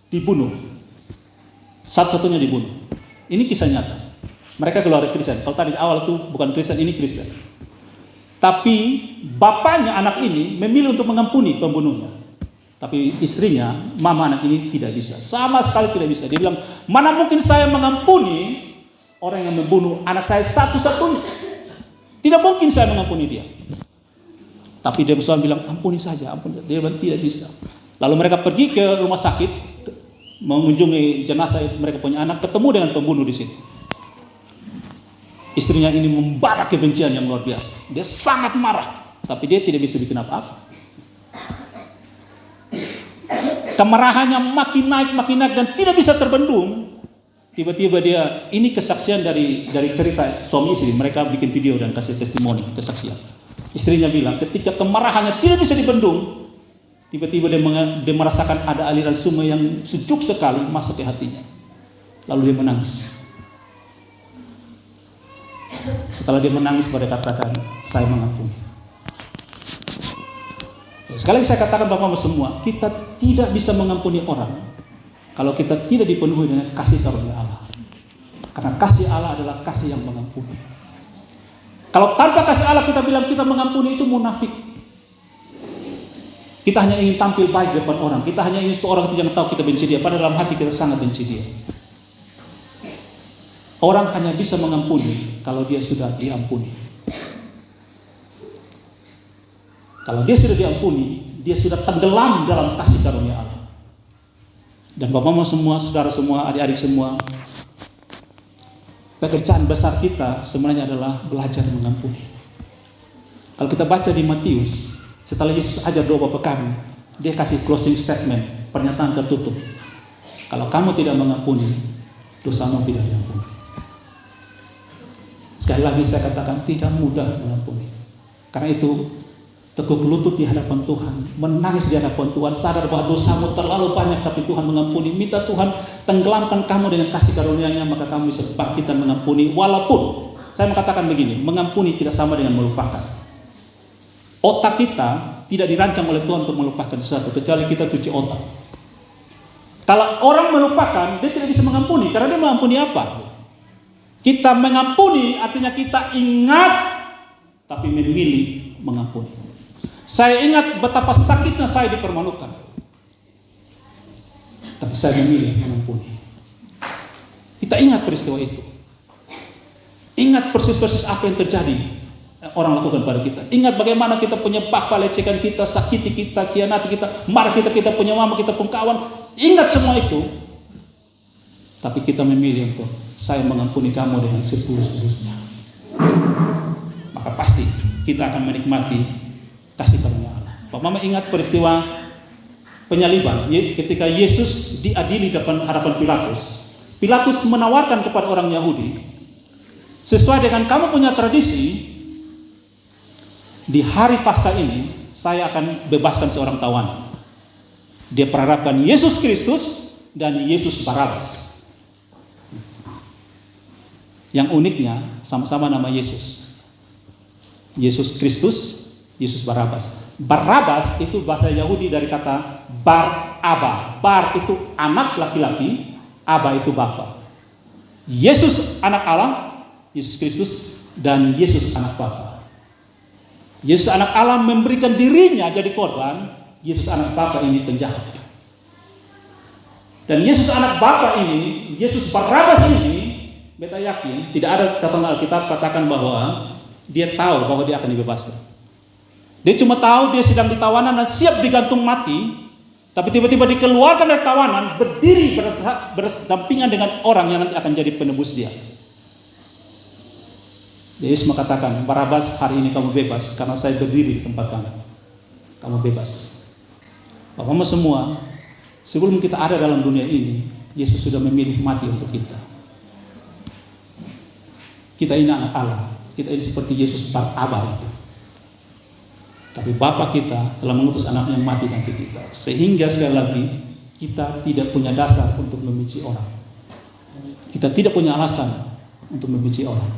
dibunuh. Satu-satunya dibunuh. Ini kisah nyata. Mereka keluarga Kristen. Kalau tadi awal itu bukan Kristen, ini Kristen. Tapi bapaknya anak ini memilih untuk mengampuni pembunuhnya. Tapi istrinya, mama anak ini tidak bisa. Sama sekali tidak bisa. Dia bilang, mana mungkin saya mengampuni orang yang membunuh anak saya satu-satunya. Tidak mungkin saya mengampuni dia. Tapi dia besar bilang, ampuni saja, ampuni. Dia bilang, tidak bisa. Lalu mereka pergi ke rumah sakit, mengunjungi jenazah mereka punya anak, ketemu dengan pembunuh di sini. Istrinya ini membara kebencian yang luar biasa. Dia sangat marah, tapi dia tidak bisa bikin apa-apa. Kemarahannya makin naik dan tidak bisa terbendung. Tiba-tiba dia, ini kesaksian dari cerita suami istri, mereka bikin video dan kasih testimoni, kesaksian. Istrinya bilang, ketika kemarahannya tidak bisa dibendung, tiba-tiba dia merasakan ada aliran sungai yang sejuk sekali masuk ke hatinya. Lalu dia menangis. Setelah dia menangis, dia katakan, saya mengampuni. Sekali lagi saya katakan Bapak-Bapak semua, kita tidak bisa mengampuni orang kalau kita tidak dipenuhi dengan kasih karunia Allah. Karena kasih Allah adalah kasih yang mengampuni. Kalau tanpa kasih Allah kita bilang kita mengampuni, itu munafik. Kita hanya ingin tampil baik di depan orang. Kita hanya ingin seorang itu jangan tahu kita benci dia, padahal dalam hati kita sangat benci dia. Orang hanya bisa mengampuni kalau dia sudah diampuni. Kalau dia sudah diampuni, dia sudah tenggelam dalam kasih karunia Allah. Dan Bapak-Bapak semua, saudara semua, adik-adik semua, pekerjaan besar kita sebenarnya adalah belajar mengampuni. Kalau kita baca di Matius, setelah Yesus ajar doa Bapa kami, dia kasih closing statement, pernyataan tertutup. Kalau kamu tidak mengampuni, dosamu tidak diampuni. Sekali lagi saya katakan tidak mudah mengampuni. Karena itu teguk lutut di hadapan Tuhan, menangis di hadapan Tuhan, sadar bahwa dosamu terlalu banyak tapi Tuhan mengampuni. Minta Tuhan tenggelamkan kamu dengan kasih karunia-Nya, maka kamu bisa bangkit dan mengampuni. Walaupun saya mengatakan begini, mengampuni tidak sama dengan melupakan. Otak kita tidak dirancang oleh Tuhan untuk melupakan sesuatu kecuali kita cuci otak. Kalau orang melupakan, dia tidak bisa mengampuni. Karena dia mengampuni apa? Kita mengampuni artinya kita ingat tapi memilih mengampuni. Saya ingat betapa sakitnya saya dipermalukan, tapi saya memilih mengampuni. Kita ingat peristiwa itu. Ingat persis-persis apa yang terjadi orang lakukan pada kita. Ingat bagaimana kita punya papa lecehkan kita, sakiti kita, khianati kita, marah kita punya mama, kita pun kawan. Ingat semua itu. Tapi kita memilih untuk saya mengampuni kamu dengan setulus-tulusnya. Maka pasti kita akan menikmati kasih karunia Allah. Pak Mama ingat peristiwa penyaliban ketika Yesus diadili depan hadapan Pilatus. Pilatus menawarkan kepada orang Yahudi, sesuai dengan kamu punya tradisi, di hari Paskah ini saya akan bebaskan seorang tawanan. Dia perharapkan Yesus Kristus dan Yesus Barabas. Yang uniknya sama-sama nama Yesus. Yesus Kristus, Yesus Barabas. Barabas itu bahasa Yahudi dari kata bar aba. Bar itu anak laki-laki, aba itu bapa. Yesus anak Allah, Yesus Kristus, dan Yesus anak bapa. Yesus anak Allah memberikan dirinya jadi korban, Yesus anak bapa ini penjahat. Dan Yesus anak bapa ini, Yesus Barabas ini, beta yakin tidak ada catatan Alkitab katakan bahwa dia tahu bahwa dia akan dibebaskan. Dia cuma tahu dia sedang ditawanan dan siap digantung mati, tapi tiba-tiba dikeluarkan dari tawanan, berdiri berdampingan dengan orang yang nanti akan jadi penebus dia. Yesus mengatakan, Barabas, hari ini kamu bebas karena saya berdiri di tempat kamu. Kamu bebas. Bapak-bapak semua, sebelum kita ada dalam dunia ini, Yesus sudah memilih mati untuk kita. Kita ini anak Allah. Kita ini seperti Yesus Barabas. Tapi Bapa kita telah mengutus anaknya mati ganti kita. Sehingga sekali lagi, kita tidak punya dasar untuk membenci orang. Kita tidak punya alasan untuk membenci orang.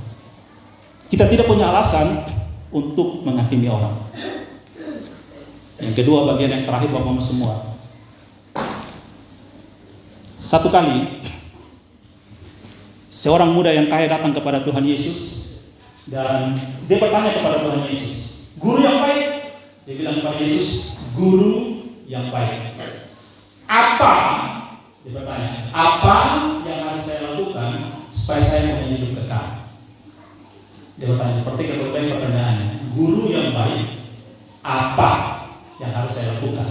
Kita tidak punya alasan untuk menghakimi orang. Yang kedua, bagian yang terakhir Bapak-Bapak semua. Satu kali, seorang muda yang kaya datang kepada Tuhan Yesus dan dia bertanya kepada Tuhan Yesus, "Guru yang baik?" Dia bilang kepada Yesus, "Guru yang baik. Apa?" Dia bertanya, "Apa yang harus saya lakukan supaya saya punya hidup kekal?" Dia bertanya, seperti kemudian pertanyaannya, "Guru yang baik, apa yang harus saya lakukan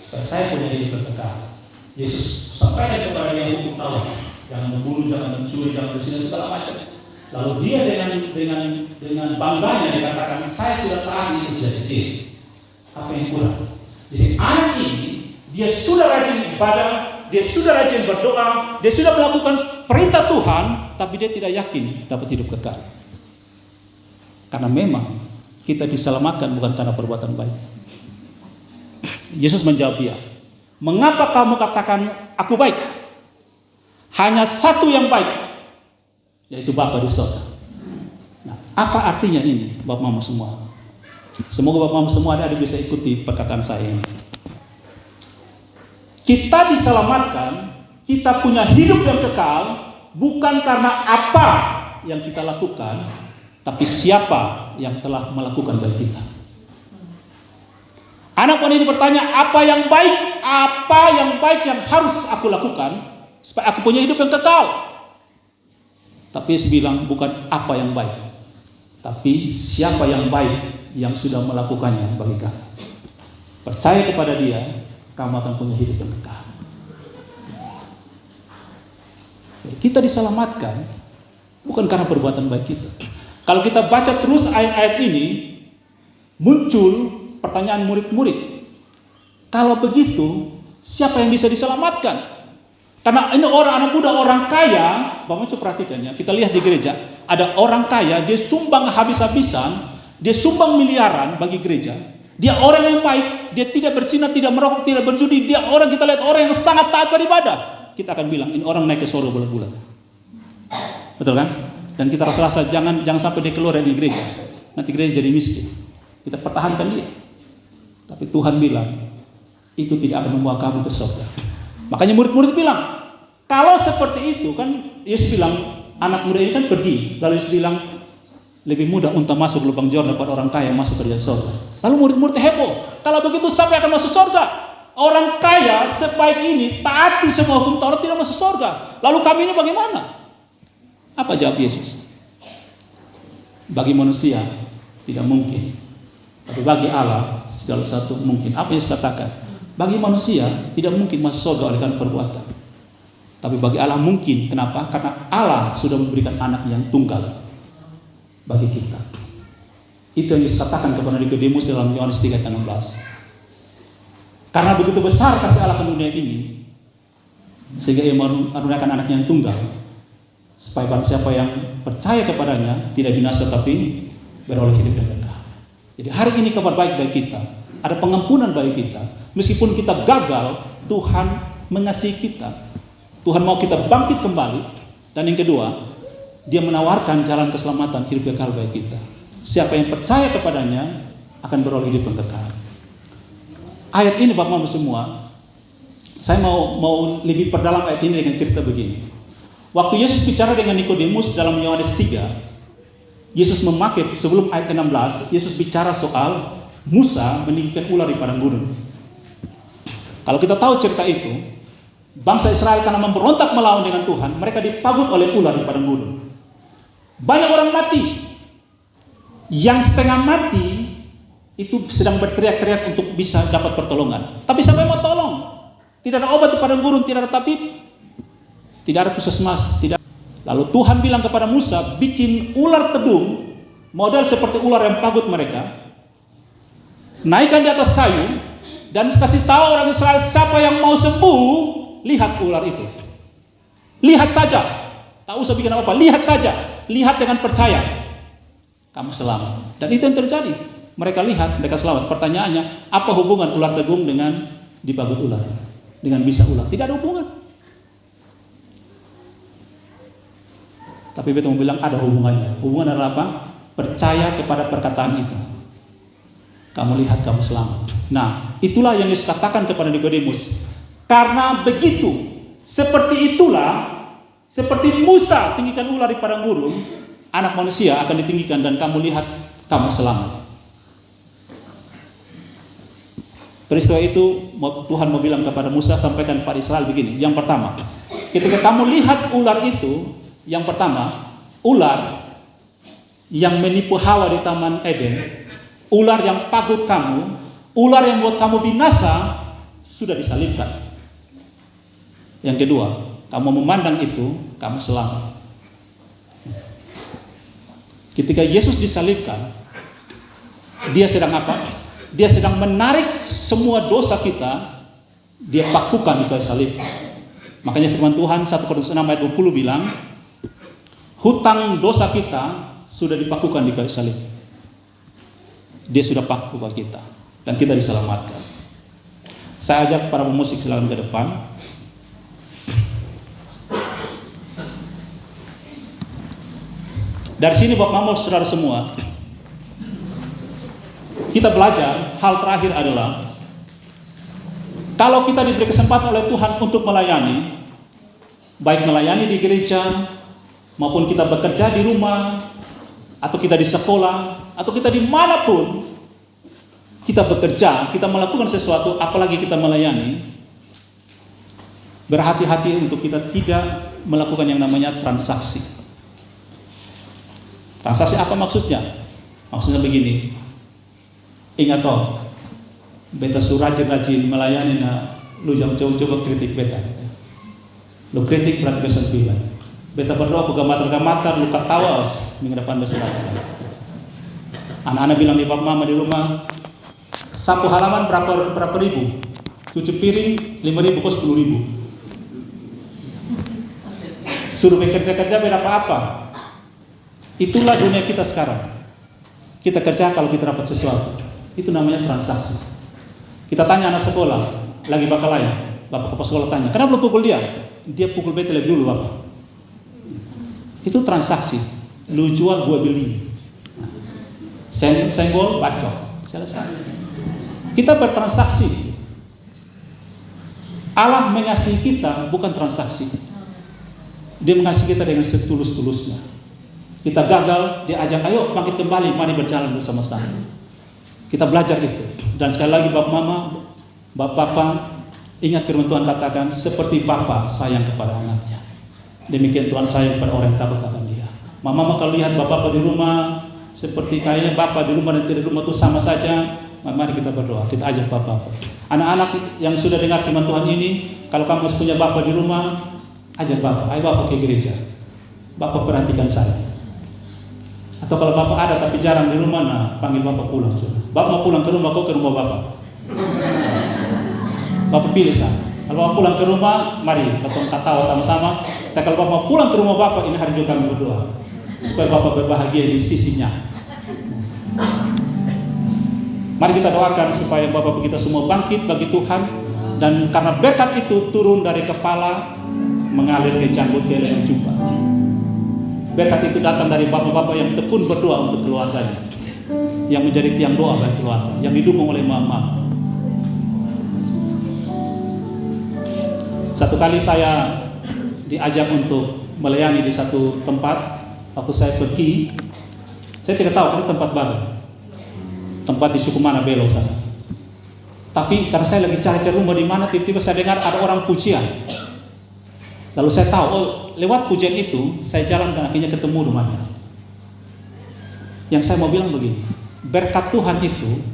supaya saya punya hidup kekal?" Yesus sampaikan kepada dia hukum Taurat, jangan membunuh, jangan mencuri, jangan berzina, segala macam. Lalu dia dengan bangganya dikatakan, "Saya sudah taat itu sejak kecil. Apa yang kurang?" Jadi anak ini dia sudah rajin ibadah, dia sudah rajin berdoa, dia sudah melakukan perintah Tuhan, tapi dia tidak yakin dapat hidup kekal. Karena memang kita diselamatkan bukan karena perbuatan baik. Yesus menjawab dia, "Mengapa kamu katakan aku baik? Hanya satu yang baik, yaitu Bapa di surga." Nah, apa artinya ini, Bapak Mama semua? Semoga Bapak Mama semua ada bisa ikuti perkataan saya ini. Kita diselamatkan, kita punya hidup yang kekal, bukan karena apa yang kita lakukan, tapi siapa yang telah melakukan bagi kita. Anak wanita ini bertanya, apa yang baik? Apa yang baik yang harus aku lakukan supaya aku punya hidup yang kekal? Tapi Yesus bilang, bukan apa yang baik, tapi siapa yang baik yang sudah melakukannya bagi kamu. Percaya kepada dia, kamu akan punya hidup yang kekal. Kita diselamatkan bukan karena perbuatan baik kita. Kalau kita baca terus ayat-ayat ini, muncul pertanyaan murid-murid. Kalau begitu, siapa yang bisa diselamatkan? Karena ini orang anak muda, orang kaya. Bapak coba perhatikan ya, kita lihat di gereja, ada orang kaya, dia sumbang habis-habisan, dia sumbang miliaran bagi gereja. Dia orang yang baik, dia tidak bersinat, tidak merokok, tidak berjudi. Dia orang, kita lihat orang yang sangat taat beribadah. Kita akan bilang, ini orang naik ke surga bulan-bulan. Betul kan? Dan kita rasa jangan sampai dia keluar dari gereja. Nanti gereja jadi miskin. Kita pertahankan dia. Tapi Tuhan bilang, itu tidak akan membawa kamu ke surga. Makanya murid-murid bilang, kalau seperti itu kan, Yesus bilang, anak muda ini kan pergi. Lalu Yesus bilang, lebih mudah unta masuk lubang Jordan daripada orang kaya masuk ke dalam surga. Lalu murid-murid heboh. Kalau begitu siapa yang akan masuk surga? Orang kaya sebaik ini taati semua hukum Taurat tidak masuk surga. Lalu kami ini bagaimana? Apa jawab Yesus? Bagi manusia tidak mungkin, tapi bagi Allah segala sesuatu mungkin. Apa Yesus katakan? Bagi manusia tidak mungkin masuk surga oleh karena perbuatan, tapi bagi Allah mungkin. Kenapa? Karena Allah sudah memberikan anak yang tunggal bagi kita. Itu yang Yesus katakan kepada Nikodemus dalam Yohanes 3:16. Karena begitu besar kasih Allah ke dunia ini, sehingga ia mengaruniakan anaknya yang tunggal, supaya barang siapa yang percaya kepadanya tidak binasa tapi beroleh hidup yang kekal. Jadi hari ini kabar baik bagi kita, ada pengampunan bagi kita. Meskipun kita gagal, Tuhan mengasihi kita. Tuhan mau kita bangkit kembali. Dan yang kedua, Dia menawarkan jalan keselamatan hidup kekal bagi kita. Siapa yang percaya kepadanya akan beroleh hidup yang kekal. Ayat ini Bapak-Bapak semua, saya mau lebih perdalam ayat ini dengan cerita begini. Waktu Yesus bicara dengan Nikodemus dalam Yohanes 3, Yesus memakai sebelum ayat 16, Yesus bicara soal Musa meninggikan ular di padang gurun. Kalau kita tahu cerita itu, bangsa Israel karena memberontak melawan dengan Tuhan, mereka dipagut oleh ular di padang gurun. Banyak orang mati. Yang setengah mati itu sedang berteriak-teriak untuk bisa dapat pertolongan. Tapi siapa yang mau tolong? Tidak ada obat di padang gurun, tidak ada tabib, tidak ada puskesmas, tidak. Lalu Tuhan bilang kepada Musa, bikin ular tedung, model seperti ular yang pagut mereka, naikkan di atas kayu, dan kasih tahu orang Israel siapa yang mau sembuh, lihat ular itu. Lihat saja, tak usah bikin apa-apa, lihat saja, lihat dengan percaya, kamu selamat. Dan itu yang terjadi. Mereka lihat, mereka selamat. Pertanyaannya, apa hubungan ular tegung dengan dipagut ular? Dengan bisa ular? Tidak ada hubungan. Tapi betul mau bilang ada hubungannya. Hubungan adalah apa? Percaya kepada perkataan itu. Kamu lihat, kamu selamat. Nah, itulah yang Yesus katakan kepada Nikodemus. Karena begitu, seperti itulah, seperti Musa tinggikan ular di padang gurun, anak manusia akan ditinggikan dan kamu lihat, kamu selamat. Peristiwa itu Tuhan mau bilang kepada Musa, sampaikan kepada Israel begini. Yang pertama, ketika kamu lihat ular itu, yang pertama, ular yang menipu Hawa di Taman Eden, ular yang pagut kamu, ular yang buat kamu binasa, sudah disalibkan. Yang kedua, kamu memandang itu, kamu selamat. Ketika Yesus disalibkan, Dia sedang apa? Dia sedang menarik semua dosa kita, Dia pakukan di kayu salib. Makanya firman Tuhan 1 Korintus 6 ayat 20 bilang, hutang dosa kita sudah dipakukan di kayu salib. Dia sudah paku bagi kita dan kita diselamatkan. Saya ajak para pemusik silakan ke depan. Dari sini Bapak Mamos, saudara semua, kita belajar hal terakhir adalah kalau kita diberi kesempatan oleh Tuhan untuk melayani, baik melayani di gereja maupun kita bekerja di rumah atau kita di sekolah atau kita dimanapun kita bekerja, kita melakukan sesuatu, apalagi kita melayani, berhati-hati untuk kita tidak melakukan yang namanya transaksi. Transaksi apa maksudnya? Maksudnya begini, ingat toh, beta surah rajin melayani na, lu jangan coba kritik beta. Lu kritik berarti besar bilang. Beta berdoa gamata-gamata, lu ketawa minggu depan besok. Anak-anak bilang di Bapak Mama di rumah, sapu halaman berapa ribu, cuci piring 5.000 kos 10.000. Suruh bekerja-kerja berapa apa? Itulah dunia kita sekarang. Kita kerja kalau kita dapat sesuatu. Itu namanya transaksi. Kita tanya anak sekolah, lagi bakalaya, bapak kepala sekolah tanya, kenapa lu pukul dia? Dia pukul beta lebih dulu, Bapak. Itu transaksi. Lu jual, gua beli. Senggol, bacok. Selesai. Kita bertransaksi. Allah mengasihi kita bukan transaksi. Dia mengasihi kita dengan setulus-tulusnya. Kita gagal, dia ajak, ayo bangkit kembali, mari berjalan bersama-sama. Kita belajar itu. Dan sekali lagi Bapak Mama, Bapak, ingat firman Tuhan katakan, seperti Bapa sayang kepada anaknya, demikian Tuhan sayang kepada orang yang takut akan Dia. Mama kalau lihat Bapak di rumah, seperti kayaknya Bapak di rumah dan tidak di rumah itu sama saja, mari kita berdoa, kita ajak Bapak. Anak-anak yang sudah dengar firman Tuhan ini, kalau kamu punya Bapak di rumah, ajak Bapak, ayo Bapak ke gereja. Bapak perhatikan saya. Atau kalau Bapak ada tapi jarang di rumah, nah panggil Bapak pulang. Bapak mau pulang ke rumah, kok ke rumah Bapak. Bapak pilih sana. Kalau Bapak pulang ke rumah, mari kita ketawa sama-sama. Dan kalau Bapak pulang ke rumah Bapak, ini hari juga kami berdoa supaya Bapak berbahagia di sisinya. Mari kita doakan supaya Bapak kita semua bangkit bagi Tuhan, dan karena berkat itu turun dari kepala mengalir ke janggut ke leher jubah. Berkat itu datang dari bapak-bapak yang tekun berdoa untuk keluarganya, yang menjadi tiang doa bagi keluarga, yang didukung oleh mama. Satu kali saya diajak untuk melayani di satu tempat. Waktu saya pergi, saya tidak tahu kan tempat baru, tempat di Sukumana Belo sana. Tapi karena saya lagi cari-cari rumah di mana, tiba-tiba saya dengar ada orang pujian. Lalu saya tahu, oh, lewat pujian itu saya jalan dan akhirnya ketemu rumahnya. Yang saya mau bilang begini, berkat Tuhan itu,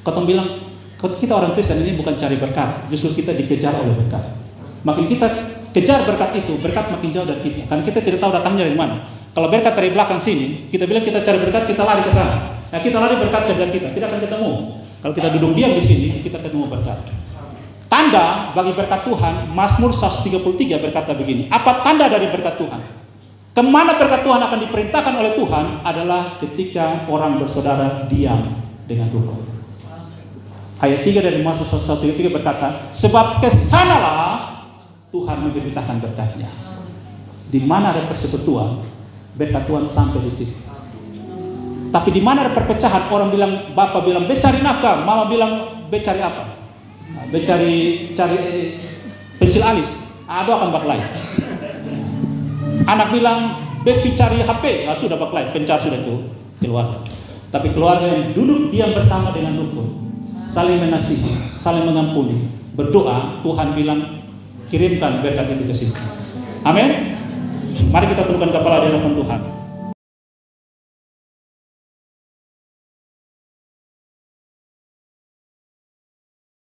kalau bilang kita orang Kristen ini bukan cari berkat, justru kita dikejar oleh berkat. Makin kita kejar berkat itu, berkat makin jauh dari kita. Karena kita tidak tahu datangnya dari mana. Kalau berkat dari belakang sini, kita bilang kita cari berkat, kita lari ke sana. Nah, kita lari berkat kejar kita, tidak akan ketemu. Kalau kita duduk diam di sini, kita ketemu berkat. Tanda bagi berkat Tuhan, Mazmur 133 berkata begini. Apa tanda dari berkat Tuhan? Kemana berkat Tuhan akan diperintahkan oleh Tuhan adalah ketika orang bersaudara diam dengan rukun. Ayat 3 dari Mazmur 133 berkata, sebab kesanalah Tuhan memberitakan berkatnya. Di mana ada persekutuan, berkat Tuhan sampai di situ. Tapi di mana ada perpecahan, orang bilang, bapak bilang, cari nafkah, mama bilang, cari apa? Cari pensil alis, ada akan baklai. Anak bilang, cari HP, sudah baklai, pencar sudah itu keluarga. Tapi keluarga yang duduk diam bersama dengan rukun, saling mengasihi, saling mengampuni, berdoa, Tuhan bilang, kirimkan berkat itu ke sini. Amin. Mari kita tundukkan kepala di hadapan Tuhan.